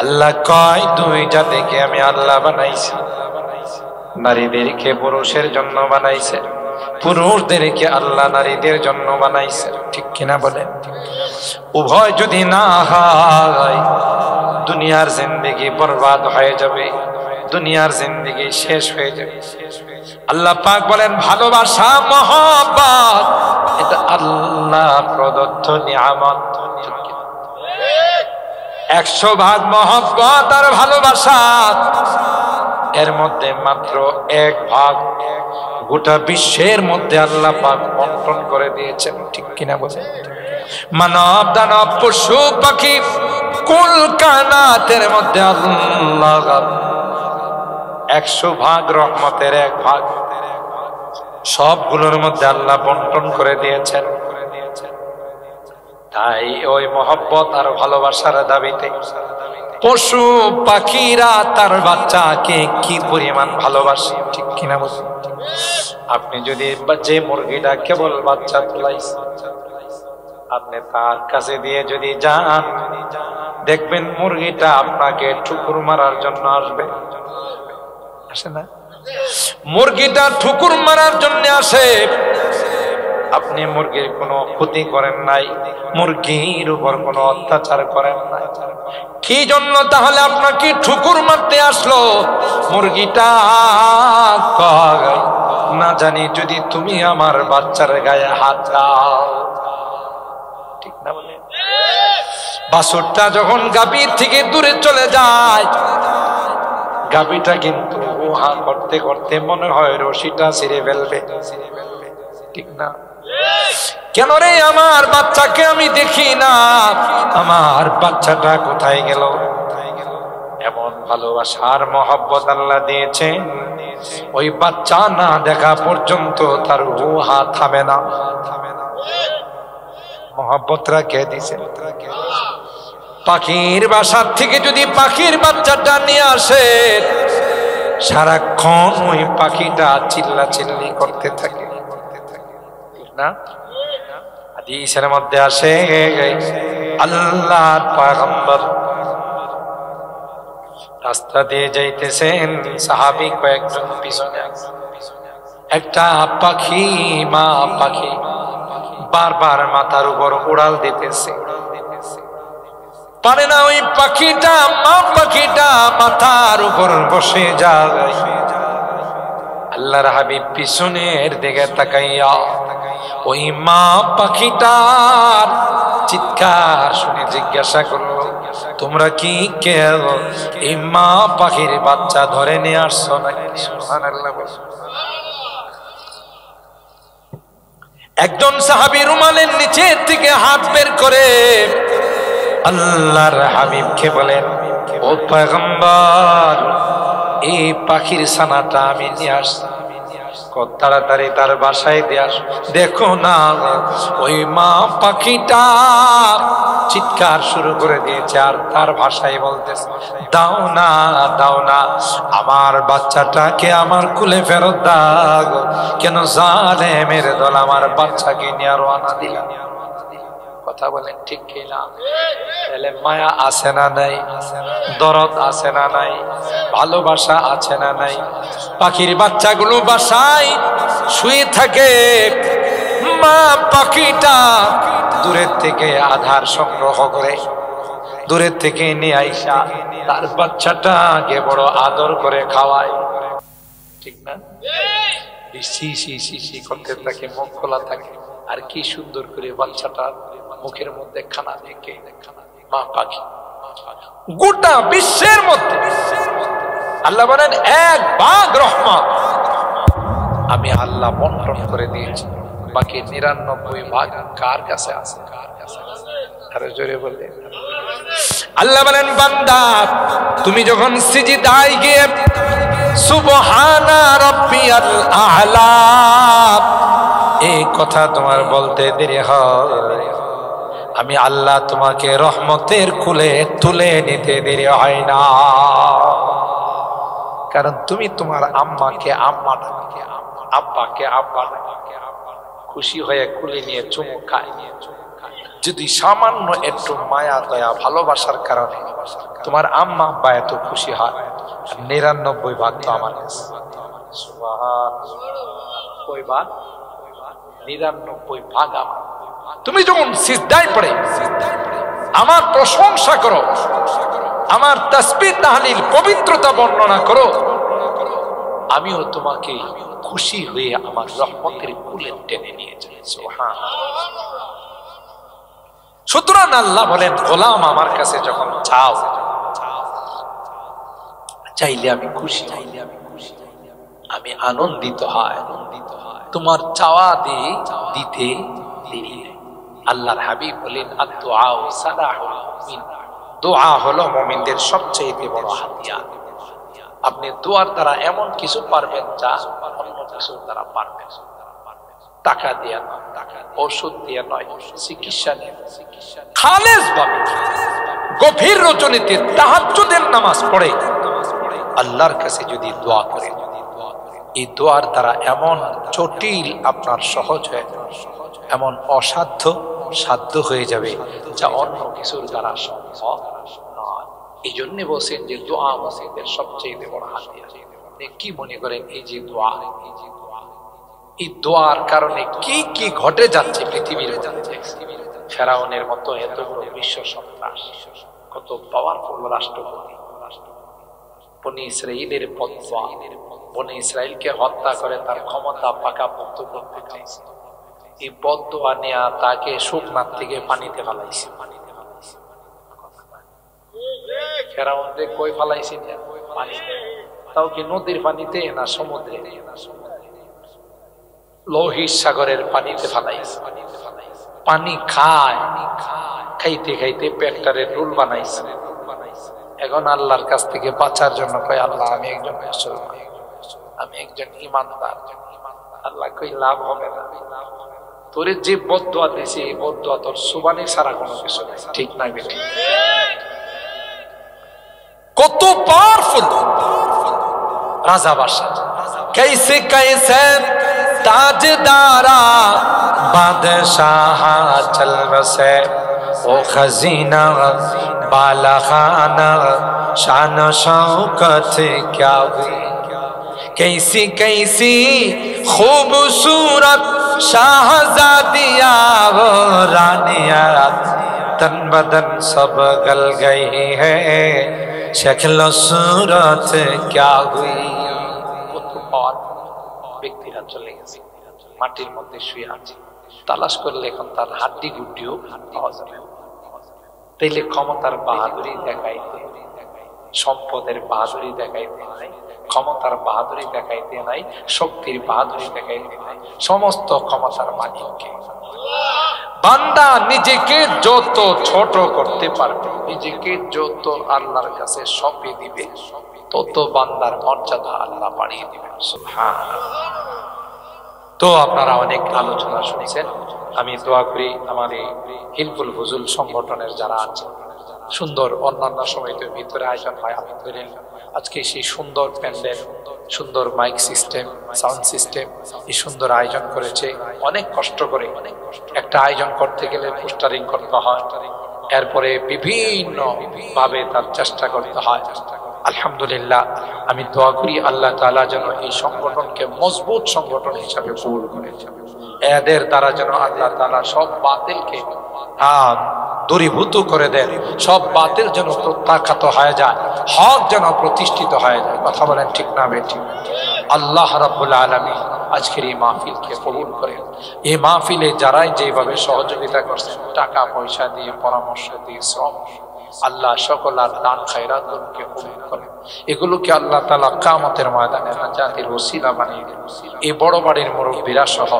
আল্লাহ কয়, দুই জাতিকে আমি আল্লাহ বানাইছি। নারীদেরকে পুরুষের জন্য বানাইছে, পুরুষদেরকে আল্লাহ নারীদের জন্য বানাইছে। ঠিক কিনা বলেন? উভয় যদি না হয়, দুনিয়ার জিন্দেগি বরবাদ হয়ে যাবে, দুনিয়ার জিন্দেগি শেষ হয়ে যাবে। আল্লাহ পাক বলেন, ভালোবাসা, মহব্বত, এটা আল্লাহ প্রদত্ত নিয়ামত। 100 ভাগ মহব্বত আর ভালোবাসা, এর মধ্যে মাত্র 1 ভাগ গোটা বিশ্বের মধ্যে আল্লাহ পাক বন্টন করে দিয়েছেন। ঠিক কিনা বলেন? মানব, দানব, পশু পাখি, কুল কায়নাতের মধ্যে আল্লাহ 100 ভাগ রহমতের 1 ভাগ সবগুলোর মধ্যে আল্লাহ বন্টন করে দিয়েছেন। তাই ওই মহব্বত আর ভালোবাসার দাবিতে পশু পাখিরা তার বাচ্চাকে কি পরিমাণ ভালোবাসে। ঠিক কিনা বলছেন? আপনি যদি যে মুরগিটা কেবল বাচ্চা তোলাইছে, আপনি তার কাছে দিয়ে যদি যান, দেখবেন মুরগিটা আপনাকে ঠুকুর মারার জন্য আসবে। আসে না? মুরগিটা ঠুকুর মারার জন্য আসে। আপনি মুরগির কোনো ক্ষতি করেন নাই, মুরগির উপর কোনো অত্যাচার করেন নাই, কি জন্য তাহলে আপনাকে ঠুকুর মারতে আসলো? মুরগিটা না জানি যদি তুমি আমার বাচ্চার গায়ে হাত দাও। ঠিক না বলে? বাছুরটা যখন গাভীর থেকে দূরে চলে যায়, গাভীটা কিন্তু উহা করতে করতে মনে হয় রশিটা ছিঁড়ে ফেলবে। ঠিক না? কেন রে, আমার বাচ্চাকে আমি দেখি না, আমার বাচ্চাটা কোথায় গেল? এমন ভালোবাসার মহব্বত আল্লাহ দিয়েছেন, ওই বাচ্চা না দেখা পর্যন্ত তার উহা থামে না। মহব্বতরা কে দিয়েছেন? পাখির বাসার থেকে যদি পাখির বাচ্চাটা নিয়ে আসে, সারাক্ষণ ওই পাখিটা চিল্লা চিল্লি করতে থাকে। না? হাদিসের মধ্যে আসে, আল্লাহর পয়গম্বর রাস্তা দিয়ে যাইতেছেন, সাহাবী কয়েকজন পিছনে, একটা পাখি, মা পাখি বারবার মাথার উপর উড়াল দিতেছে, পারে না ওই পাখিটা, মা পাখিটা মাথার উপর বসে যায়। আল্লাহর হাবিব পিছনের দিকে তাকাইয়া ওই মা পাখিটার চিৎকার শুনে জিজ্ঞাসা করলো, তোমরা কি কেউ এই মা পাখির বাচ্চা ধরে নিয়ে আসছো নাকি? সুবহানাল্লাহ। একজন সাহাবী রুমালের নিচের থেকে হাত বের করে আল্লাহর হাবিবকে বলেন, ও পয়গম্বর, এই পাখির ছানাটা আমি নিয়ে আসছি, তাড়াতাড়ি তার বাসায় দিয়ে আস। দেখো না, ওই মা পাখিটা চিৎকার শুরু করে দিয়েছে আর তার ভাষায় বলতেছে, দাও না, দাও না, আমার বাচ্চাটাকে আমার কুলে ফেরত দাও। কেন জালেমের দল আমার বাচ্চাকে নিয়ে রওনা দিলাম? কথা বলেন ঠিক কিনা? তাহলে মায়া আছে না নাই? দরদ আছে না নাই? ভালোবাসা আছে না নাই? পাখির বাচ্চাগুলো বাসায় শুয়ে থাকে, মা পাখিটা দূরের থেকে আধার সংগ্রহ করে দূরের থেকে নিয়ে আইসা তার বাচ্চাটাকে বড় আদর করে খাওয়ায়, ঠিক না? করতে থাকে, মুখ খোলা থাকে, আর কি সুন্দর করে বাচ্চাটা মুখের মধ্যে খানা দেখে মা পাখি। গোটা বিশ্বের মধ্যে আল্লাহ বলেন 1 ভাগ রহমত আমি আল্লাহ বন্টন করে দিয়েছি, বাকি 99 ভাগ কার কাছে আছে? আরো জোরে বলে আল্লাহ বলেন, বান্দা তুমি যখন সিজদায় গিয়ে সুবহানা রাব্বিয়াল আ'লা এই কথা তোমার বলতে দেরি হয়, আমি আল্লাহ তোমাকে রহমতের কুলে তুলে নিতে দেরি হয় না। কারণ তুমি তোমার আম্মাকে আম্মা ডাকে, আব্বাকে আব্বা ডাকে, খুশি হয়ে কুলে নিয়ে চুমু খায়। যদি সামান্য একটু মায়া দয়া ভালোবাসার কারণে তোমার আম্মা আব্বা এত খুশি হয়, 99 ভাগ তো আমার কাছে। কই ভাগ? 99 ভাগ আমার। তুমি যখন সিজদায় পড়ে আমার প্রশংসা করো, আমার তাসবিহ তাহলিল পবিত্রতা বর্ণনা করো, আমিও তোমাকে খুশি হয়ে আমার রহমতের কুলে টেনে নিয়ে যাই। সুবহানাল্লাহ। সুতরাং আল্লাহ বলেন, গোলাম আমার কাছে যখন চাও, চাইলে আমি খুশি, আমি আনন্দিত হয়, তোমার চাওয়া দিতে দেরি। আল্লাহর হাবিব বলেন, আদ-দুআউ সালাহুল মুমিন, দোয়া হলো মুমিনদের সবচেয়ে বড় হাতিয়ার। আপনি দোয়ার দ্বারা এমন কিছু পারবেন যা অন্য কিছু দ্বারা পারবেন। টাকা দিয়ে নয়, ওষুধ দিয়ে নয়, চিকিৎসা নিয়ে খালেস ভাবে গভীর রজনীতে তাহাজ্জুদের নামাজ পড়ে আল্লাহর কাছে যদি দোয়া করে, এই দোয়ার দ্বারা এমন জটিল আপনার সহজ হয়ে, এমন অসাধ্য সাধ্য হয়ে যাবে যা অন্য কিছুর দ্বারা সম্ভব নয়। এই জন্য বলছেন যে দোয়া মুমিনদের সবচেয়ে বড় হাতিয়ার। আপনি কি মনে করেন এই যে দোয়া, এই দোয়ার কারণে কি কি ঘটে যাচ্ছে পৃথিবীর মধ্যে? ফেরাউনের মতো এত বড় বিশ্ব সন্ত্রাস, কত পাওয়ারফুল রাষ্ট্রপতি, বনি ইসরাইলের বদদোয়া, বনি ইসরাইলকে হত্যা করে তার ক্ষমতা পাকাপোক্ত করতে চাইছে। এই বদদোয়া নেয়া তাকে শুকনার থেকে পানিতে ফেলাইছে। ফেরাউনরে কই ফেলাইছে? পানিতে। তাও কি নদীর পানিতে না সমুদ্রে? লোহিত সাগরের পানিতে ফেলাইছে। পানি খায়, খাইতে খাইতে পেটটারে রুল বানাইছে। এখন আল্লাহর কাছ থেকে বাঁচার জন্য কয়, আল্লাহ আমি একজন মুসলমান, আমি একজন ঈমানদার। আল্লাহ কই লাভ হবে না, তোরে যে বদদোয়া দিয়েছে এই বদদোয়া তোর সুবানি ছাড়া কোনো কিছু নাই। ঠিক না বেটি? কত পাওয়ারফুল রাজা বাদশাহ, कैसे कैसे ताजदारा बादशाह चल बसे, ओ खजीना बाला खाना शान शौकत क्या हुई, कैसी कैसी खूबसूरत शाहजादिया वो रानिया, तन बदन सब गल गई है, शक्ल सूरत क्या हुई। ব্যক্তিরা চলে গেছে, মাটির মধ্যে শুয়ে আছে, তালাশ করলে এখন তার হাড্ডি গুড্ডিও পাওয়া যাবে। তাইলে ক্ষমতার বাহাদুরি দেখাইতে, সম্পদের বাহাদুরি দেখাইতে নাই, ক্ষমতার বাহাদুরি দেখাইতে নাই, শক্তির বাহাদুরি দেখাইতে নাই, সমস্ত ক্ষমতার মালিককে। বান্দা নিজেকে যত ছোট করতে পারবে, নিজেকে যত আল্লাহর কাছে সঁপে দিবে, তত বান্দার মর্যাদা আল্লাহ বাড়িয়ে দিবেন। সুবহানাল্লাহ। তো আপনারা অনেক আলোচনা শুনেছেন। আমি দোয়া করি আমার এই হিলফুল ফুজুল সংগঠনের যারা আছে, সুন্দর অন্যান্য সময় তো ভিতরে আয়োজন হয়, আলহামদুলিল্লাহ আজকে সেই সুন্দর প্যান্ডেল, সুন্দর মাইক সিস্টেম, সাউন্ড সিস্টেম, এই সুন্দর আয়োজন করেছে। অনেক কষ্ট করে একটা আয়োজন করতে গেলে পোস্টারিং করতে হয়, এরপরে বিভিন্ন ভাবে তার চেষ্টা করতে হয়। আলহামদুলিল্লাহ আমি দোয়া করি আল্লাহ তাআলা যেন এই সংগঠনকে মজবুত সংগঠন হিসাবে কবুল করেন এদের দ্বারা যেন আল্লাহ তাআলা সব বাতিলকে দূরীভূত করে দেন, সব বাতিল যেন প্রত্যাখ্যাত হয়ে যায়, হক যেন প্রতিষ্ঠিত হয়ে যায়। কথা বলেন ঠিক না বেঠিক? আল্লাহ রাব্বুল আলামিন আজকের এই মাহফিলকে কবুল করেন। এই মাহফিলে যারাই যেভাবে সহযোগিতা করছেন, টাকা পয়সা দিয়ে, পরামর্শ দিয়ে, শ্রম, আল্লাহ সকল আর দান খায়রাতগুলোকে কবুল করেন। এগুলোকে আল্লাহ তাআলা কিয়ামতের ময়দানে নাজাতের ওসিলা বানিয়ে দেন। এই বড় বাড়ির মুরব্বীরা সহ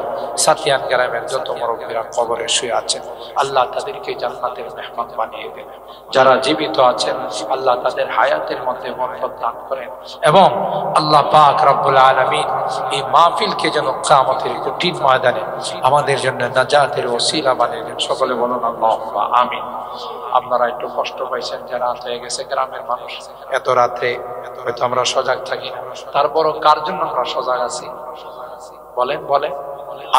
সাতিয়ান গ্রামের যত মুরব্বীরা কবরে শুয়ে আছেন, আল্লাহ তাদেরকে জান্নাতের মেহমান বানিয়ে দেন। যারা জীবিত আছেন, আল্লাহ তাদের হায়াতের মধ্যে বরকত দান করেন এবং আল্লাহ পাক রব্বুল আলামিন এই মাহফিলকে যেন কিয়ামতের কঠিন ময়দানে আমাদের জন্য নাজাতের ওসিলা বানিয়ে দেন। সকলে বলুন আল্লাহুম্মা আমিন। আপনারা একটু কষ্ট পাইছেন যে রাত হয়ে গেছে, গ্রামের মানুষ এত রাত্রে হয়তো আমরা সজাগ থাকি না, তারপরও কার জন্য আমরা সজাগ আছি? বলেন বলেন,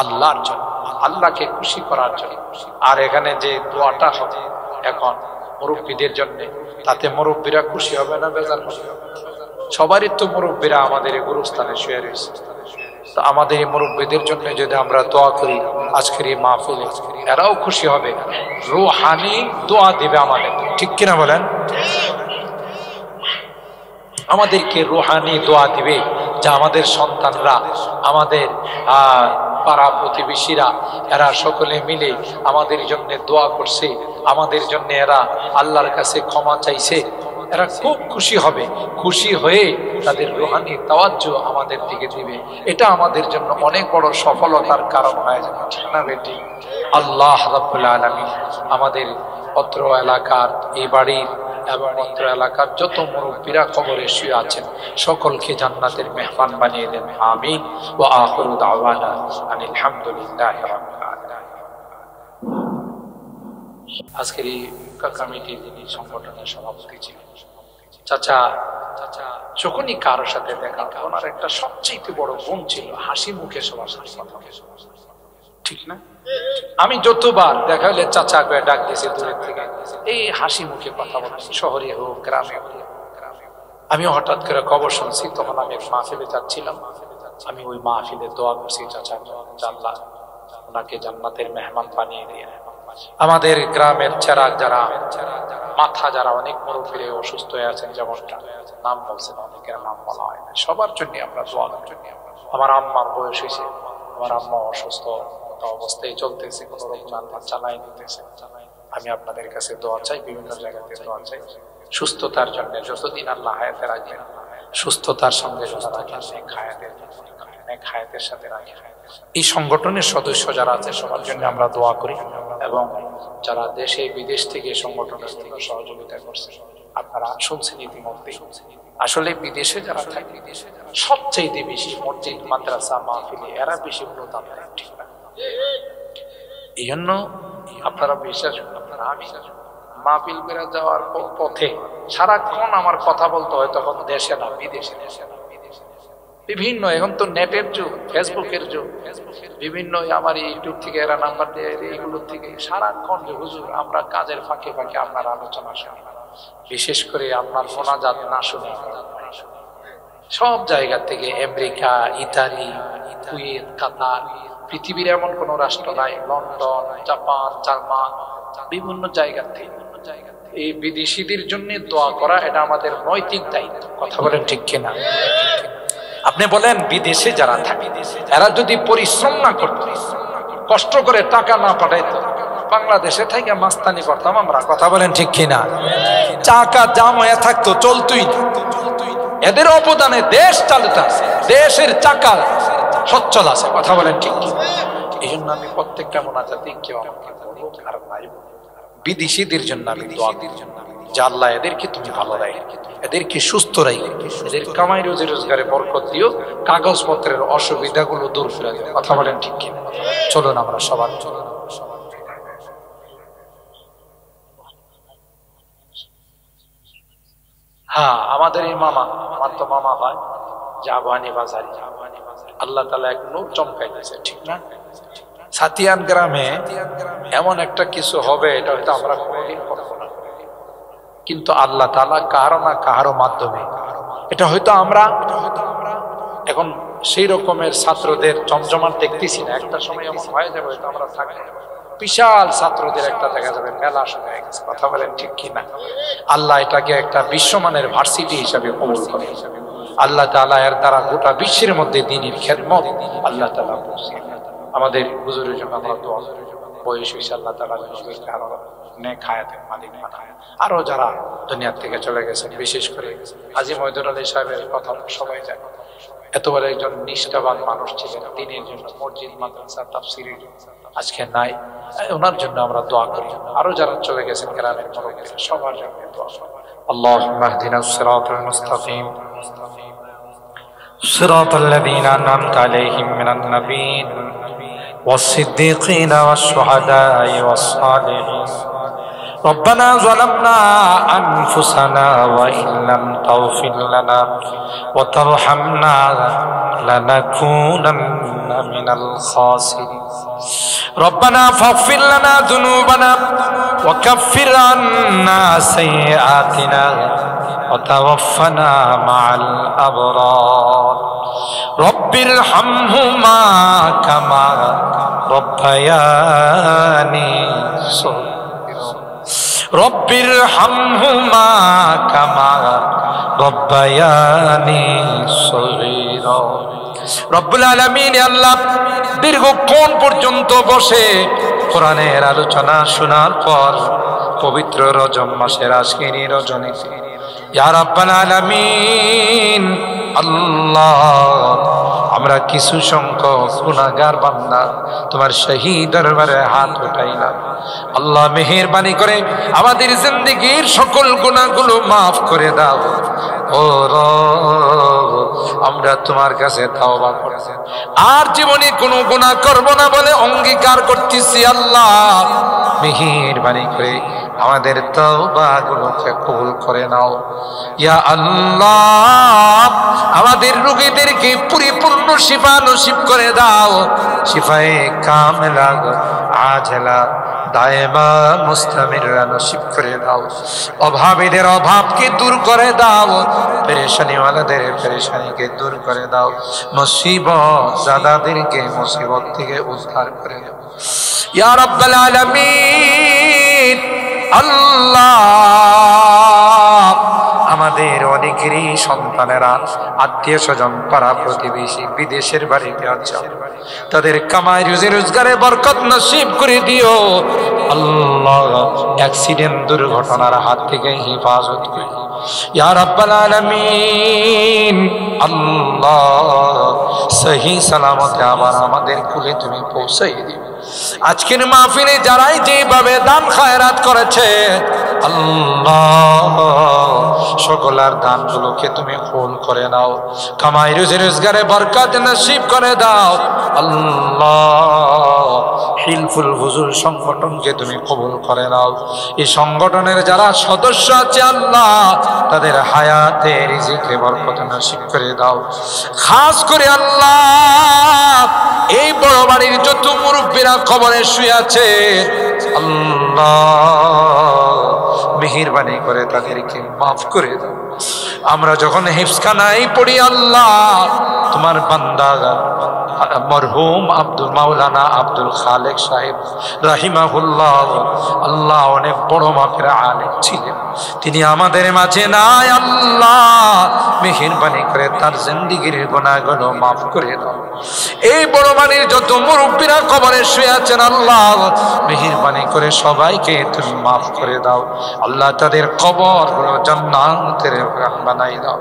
আল্লাহর জন্য, আল্লাহকে খুশি করার জন্য। আর এখানে যে দোয়াটা হবে এখন মুরব্বীদের জন্য, তাতে মুরব্বীরা খুশি হবে না বেজার হবে? সবারই তো মুরব্বীরা আমাদের এই গুরুস্থানে শুয়ে রয়েছে, তো আমাদের এই মুরব্বীদের জন্য যদি আমরা দোয়া করি আজকের এই মাহফিলে, এরাও খুশি হবে, রুহানি দোয়া দিবে আমাদের, ঠিক কিনা বলেন? আমাদেরকে রুহানি দোয়া দিবে যে আমাদের সন্তানরা, আমাদের পাড়া প্রতিবেশীরা, এরা সকলে মিলে আমাদের জন্য দোয়া করছে, আমাদের জন্য এরা আল্লাহর কাছে ক্ষমা চাইছে, এরা খুব খুশি হবে। খুশি হয়ে তাদের রুহানি তাওয়াজ্জু আমাদের দিকে দিবে। এটা আমাদের জন্য অনেক বড় সফলতার কারণ হয়ে যাবে, ঠিক না বেটি? আল্লাহ রাব্বুল আলামিন আমাদের অত্র এলাকার, এই বাড়ির এবং অত্র এলাকার যত মুরব্বীরা কবরে শুয়ে আছেন সকলকে জান্নাতের মেহমান বানিয়ে দেন। আমিন। ওয়া আখিরু দাওয়ানা আনিল হামদুলিল্লাহি রাব্বিল আলামিন। আজকের এই কমিটির যিনি সংগঠনের সভাপতি ছিলেন, চাচা যখনই কারোর সাথে দেখা, ওনার একটা সবচেয়ে বড় গুণ ছিল হাসি মুখে সবার সাথে কথা বলা, ঠিক না? আমি যতবার দেখা হলে চাচা করে ডাক দিয়েছি দূরের থেকে, এই হাসি মুখে কথা বলা, শহরে হোক গ্রামে হোক। আমি হঠাৎ করে খবর শুনছি, তখন আমি এক মাহফিলে যাচ্ছিলাম, আমি ওই মাহফিলে দোয়া করছি চাচা আল্লাহ ওনাকে জান্নাতের মেহমান বানিয়ে দিয়ে। আমাদের গ্রামের চেরাগ যারা, মাথা যারা অনেক মুরব্বী অসুস্থ হয়ে আছেন, যেমন নাম বলছেন, অনেকের নাম বলা হয় না, সবার জন্য আমরা দোয়া করি। আমার আম্মার বয়স হয়েছে, আমার আম্মা অসুস্থ অবস্থায় চলতেছে, কোন রকম আল্লাহ চালাই নিতেছে। আমি আপনাদের কাছে দোয়া চাই, বিভিন্ন জায়গাতে দোয়া চাই সুস্থতার জন্য, যতদিন আল্লাহ হায়াতে রাখবেন সুস্থতার সঙ্গে হায়াতের সাথে রাখেন। এই সংগঠনের সদস্য যারা আছে সবার জন্য আমরা দোয়া করি, এবং যারা দেশে বিদেশ থেকে সংগঠনের জন্য সহযোগিতা করছে, আপনারা শুনছেন ইতিমধ্যে। আসলে বিদেশে যারা থাকে, সবচাইতে বেশি মসজিদ, মাদ্রাসা, মাহফিলে এরা বেশি অনুদান দেয়, ঠিক না? এই জন্য আপনারা বিশ্বাস করবেন, আমি মাহফিল বেড়া যাওয়ার পথে সারাক্ষণ আমার কথা বলতে হয়, তখন দেশে না বিদেশে, বিভিন্ন, এখন তো নেটের যুগ, ফেসবুকের যুগ, বিভিন্ন আমার ইউটিউব থেকে এরা নাম্বার দিয়ে, এইগুলোর থেকে সারাক্ষণ যে হুজুর আমরা কাজের ফাঁকে ফাঁকে আপনার আলোচনা শুনি, বিশেষ করে আপনার মোনাজাত না শুনে সব জায়গা থেকে, আমেরিকা, ইতালি, কুয়েত, কাতার, পৃথিবীর এমন কোন রাষ্ট্র নাই, লন্ডন, জাপান, জার্মান, বিভিন্ন জায়গা থেকে এই বিদেশিদের জন্য দোয়া করা, এটা আমাদের নৈতিক দায়িত্ব। কথা বলেন ঠিক কিনা? আপনি বলেন, বিদেশে যারা থাকে এরা যদি পরিশ্রম না করত, কষ্ট করে টাকা না পাঠাইতো, বাংলাদেশে থেকে মাস্তানি করতাম আমরা। কথা বলেন ঠিক কিনা? টাকা জাম হয়ে থাকতো, চলতোই না। এদের অবদানে দেশ চালিত আছে, দেশের চাকা সচ্ছল আছে। কথা বলেন ঠিক কিনা? এই জন্য আমি প্রত্যেকটা মোনাজাতে কেউ আমাকে বলুক আর নাই, বিদেশিদের জন্য আমি দোয়া করি যে আল্লাহ এদেরকে তুমি ভালো রাখো, এদেরকে সুস্থ রাখো, এদের কামাই রোজি রোজগারে বরকত দিও, কাগজপত্রের অসুবিধাগুলো দূর করে দিও। কথা বলেন ঠিক কিনা? চলুন আমরা সবার হ্যাঁ, আমাদের এই মামা, আমার তো মামা হয় জাবানি বাজারি, আল্লাহ তাআলা এক নূর চমকাই দিয়েছে, ঠিক না? সাতিয়ান গ্রামে এমন একটা কিছু হবে, এটা হয়তো আমরা কোনোদিন করবো না, কিন্তু আল্লাহ তাআলা কারো না কারো মাধ্যমে এটা হয়তো আমরা এখন সেই রকমের ছাত্রদের জমজমাট দেখতেছি না। একটা সময় এমন হয়ে যাবে তো আমরা থাকবো, বিশাল ছাত্রদের একটা দেখা যাবে মেলা শুরু হয়ে গেছে। কথা বলেন ঠিক কিনা? আল্লাহ এটাকে একটা বিশ্বমানের ভার্সিটি হিসাবে কবুল করে। আল্লাহ তাআলা এর দ্বারা গোটা বিশ্বের মধ্যে দ্বীনের খেদমত আল্লাহ তাআলা করছে। আমাদের হুজুরের জন্য আমরা দোয়া করি, বয়স হয়েছে আল্লাহ তাআলা আরো নেক হায়াতের মালিক বানায়। আরো যারা দুনিয়া থেকে চলে গেছেন, বিশেষ করে হাজী মইদুর আলী সাহেবের কথা সবাই জানে। এতবার একজন নিষ্ঠাবান মানুষ ছিলেন দ্বীনের জন্য, মসজিদ মাদ্রাসা তাফসীরের আজকে নাই, ওনার জন্য আমরা দোয়া করি। আরো যারা চলে গেছেন গ্রামের মুরব্বী সবার জন্য দোয়া করি। আল্লাহুম্মা ইহদিনাস সিরাতাল মুস্তাকিম সিরাতাল লাযীনা আন'আমতা আলাইহিম মিনান নাবিয়্যিন ওয়াস-সিদ্দীকিনা ওয়াশ-শুহাদা'i ওয়াস-সালিহিন। ربنا ظلمنا أنفسنا وإن لم تغفر لنا وترحمنا لنكونن من الخاسرين ربنا فاغفر لنا ذنوبنا وكفر عنا سيئاتنا وتوفنا مع الأبرار رب ارحمهما كما ربياني صغيرا رب ارحمهما كما ربياني صغيرا রব্বুল আলামিন আল্লাহ দীর্ঘক্ষণ পর্যন্ত বসে কোরআনের আলোচনা শোনার পর পবিত্র রজব মাসের আজকের রজনীতে ইয়া রাব্বাল আলামিন আল্লাহ, আমরা কিছু সংখ্যক গুনাহগার বান্দা তোমার শাহী দরবারে হাত উঠাইলাম। আল্লাহ মেহেরবানি করে আমাদের জিন্দেগীর সকল গুনাহগুলো মাফ করে দাও। ও রব, আমরা তোমার কাছে তাওবা করছি, আর জীবনে কোনো গুনাহ করব না বলে অঙ্গীকার করতেছি। আল্লাহ মেহেরবানি করে আমাদের তাওবাগুলোকে কবুল করে নাও। ইয়া আল্লাহ, আমাদের রোগীদেরকে পরিপূর্ণ শিফা নসিব করে দাও। শিফায়ে কামেলা আজলা দায়েমা মুস্তামিররা নসিব করে দাও। অভাবীদের অভাবকে দূর করে দাও, পেরেশানিওয়ালাদের পেরেশানিকে দূর করে দাও। মুসিবত জাদাদেরকে মুসিবত থেকে উদ্ধার করে দাও। ইয়া রাব্বাল আলামিন আল্লাহ, আমাদের অনেকেরই সন্তানেরা আত্মীয় স্বজন পাড়া প্রতিবেশী বিদেশের বাড়িতে আছে, তাদের কামাই রুজি রোজগারে বরকত নসিব করে দিও। আল্লাহ অ্যাক্সিডেন্ট দুর্ঘটনার হাত থেকে হেফাজত করে ইয়া রাব্বাল আলামিন। আল্লাহ সহি সালামতে আবার আমাদের কুলে তুমি পৌঁছাই দিও। আজকের মাহফিলে যারাই যেভাবে দান খায়রাত করেছে আল্লাহ, সকলের দানগুলোকে তুমি কবুল করে নাও। কামাই রুজি রোজগারে বরকত নসিব করে দাও। আল্লাহ হিলফুল হুজুর সংগঠনকে তুমি কবুল করে নাও। এই সংগঠনের যারা সদস্য আছে আল্লাহ, তাদের হায়াতে রিজিকে বরকত নসিব করে দাও। খাস করে আল্লাহ এই বড় বাড়ির যত মুরব্বীরা কবরে শুয়ে আছে আল্লাহ মেহেরবানি করে তাদেরকে মাফ করে দাও। আমরা যখন হিফজখানায় পড়ি আল্লাহ, তোমার বান্দা মরহুম মাওলানা আব্দুল খালেক সাহেব রাহিমাহুল্লাহ আল্লাহ অনেক বড় মাপের আলেম ছিলেন, তিনি আমাদের মাঝে নাই। আল্লাহ মেহেরবানি করে তার জিন্দেগীর গুনাহগুলো মাফ করে দাও। এই বড় বাড়ির যত মুরব্বীরা কবরে শুয়ে আছেন আল্লাহ মেহেরবানি করে সবাইকে তুমি মাফ করে দাও। আল্লাহ তাদের কবরগুলো জান্নাতের বানাই দাও।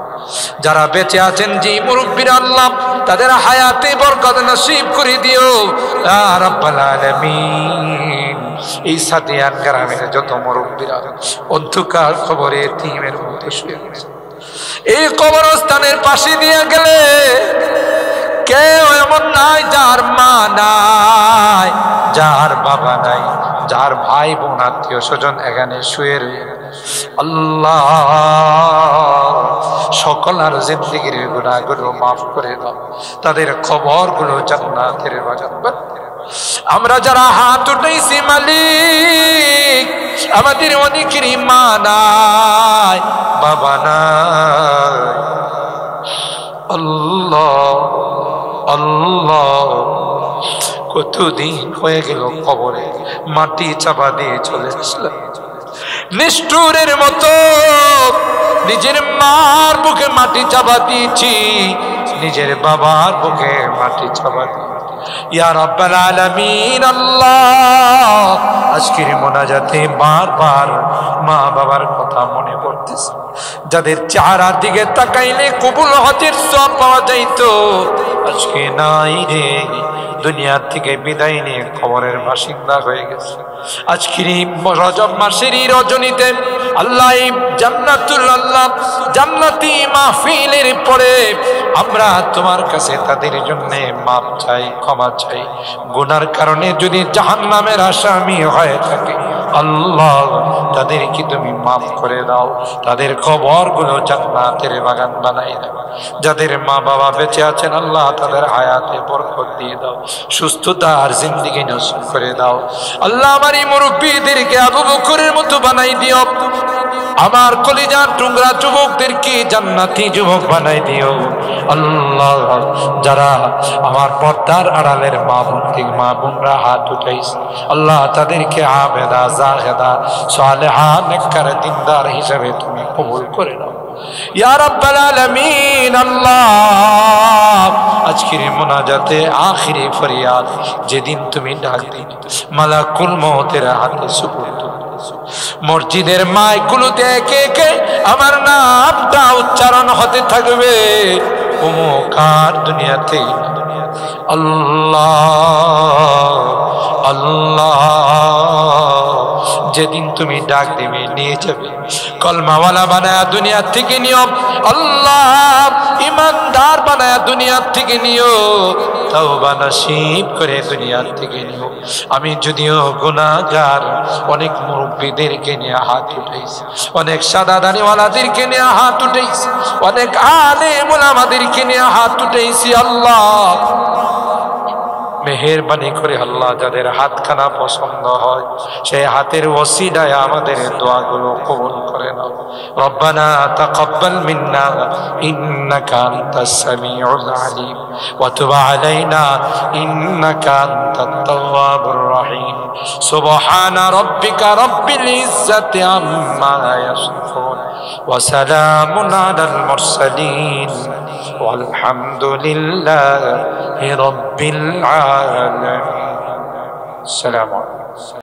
যারা বেঁচে আছেন যে মুরব্বীরা আল্লাহ, তাদের হায়াতে বরকত নসিব করে দিও ইয়া রাব্বাল আলামিন। এই সাদিয়ান গ্রামের যত মুরব্বীরা অন্ধকার কবরে এতিমের মতো শুয়ে আছে, এই কবরস্থানের পাশে দিয়ে গেলে কেউ এমন নাই যার মা নাই, যার বাবা নাই, যার ভাই বোন আত্মীয় স্বজন এখানে শুয়ে রয়ে আল্লাহ সকলের জিন্দেগীর গুনাহগুলো মাফ করে দাও, তাদের কবরগুলো জান্নাতের বাগান বানাও। আমরা যারা হাত উঠাইছি মালিক, আমাদের অনেকেরই মা নাই, বাবা নাই আল্লাহ আল্লাহ কতদিন হয়ে গেল কবরে মাটি চাপা দিয়ে চলে আসলাম, নিষ্ঠুরের মতো নিজের মার বুকে মাটি চাপা দিয়েছি, নিজের বাবার বুকে মাটি চাপা দিয়েছি। ইয়া রাব্বাল আলামিন আল্লাহ, আজকের মোনাজাতে বারবার মা বাবার কথা মনে পড়তেছে, যাদের চেহারার দিকে তাকাইলে কবুল হজের সওয়াব পাওয়া যাইতো, আজকে নাই রে, দুনিয়ার থেকে বিদায় নিয়ে কবরের বাসিন্দা হয়ে গেছে। আজকের রজব মাসের রজনীতে আল্লাহ জান্নাতুল আল্লাহ জান্নাতি মাহফিলের পরে আমরা তোমার কাছে তাদের জন্য মাপ চাই, ক্ষমা চাই। গুনার কারণে যদি জাহান্নামের আসামি হয়ে থাকে আল্লাহ তাদেরকে তুমি মাফ করে দাও, তাদের কবরগুলো জান্নাতের বাগান বানাই দাও। যাদের মা বাবা বেঁচে আছেন আল্লাহ তাদের হায়াতে বরকত দিয়ে দাও, সুস্থতা আর জিন্দেগি নসিব করে দাও। আল্লাহ আমার এই মুরব্বীদেরকে আবু বকরের মতো বানাই দিও, আমার কলিজার টুকরা যুবকদেরকে জান্নাতি যুবক বানাই দিও। আল্লাহ যারা আমার পর্দার আড়ালের মা বোনরা হাত উঠাইছে আল্লাহ তাদেরকে আবেদা জাহেদা সালেহা নেককার দিনদার হিসেবে তুমি কবুল করে নাও ইয়া রাব্বাল আলামিন। আল্লাহ আজকের মোনাজাতে আখিরি ফরিয়াদ যেদিন তুমি ডাক দিবে মালাকুল মউতের হাতে সুপুর্দ মসজিদের মাইকগুলোতে একে একে আমার নামটা উচ্চারণ হতে থাকবে, অমুকার দুনিয়াতে আল্লাহ আল্লাহ যেদিন তুমি ডাক দিবে নিয়ে যাবে, কলমাওয়ালা বানায়া দুনিয়া থেকে নিও আল্লাহ, ইমানদার বানায়া দুনিয়া থেকে নিও, তওবা নসিব করে দুনিয়া থেকে নিও। আমি যদিও গুনাহগার, অনেক মুরব্বীদেরকে নিয়ে হাত উঠাইছি, অনেক সাদা দাড়িওয়ালাদেরকে নিয়ে হাত উঠাইছি, অনেক আলেম ওলামাদেরকে নিয়ে হাত উঠাইছি। আল্লাহ মেহেরবানি করে আল্লাহ যাদের হাতখানা পছন্দ হয় সেই হাতের ওসিলায় আমাদের দোয়াগুলো কবুল করে নাও। রব্বানা তাকাব্বাল মিন্না ইন্নাকা আনতাস সামিউল আলিম ওয়া তুব আলাইনা ইন্নাকা আনতাত তাওয়াবুর রহিম। সুবহানা রাব্বিকা রাব্বিল ইজ্জাতি আম্মা ইয়াসিফুন ওয়া সালামুন আলাল মুরসালিন walhamdulillahi rabbil alamin. Assalamu alaikum.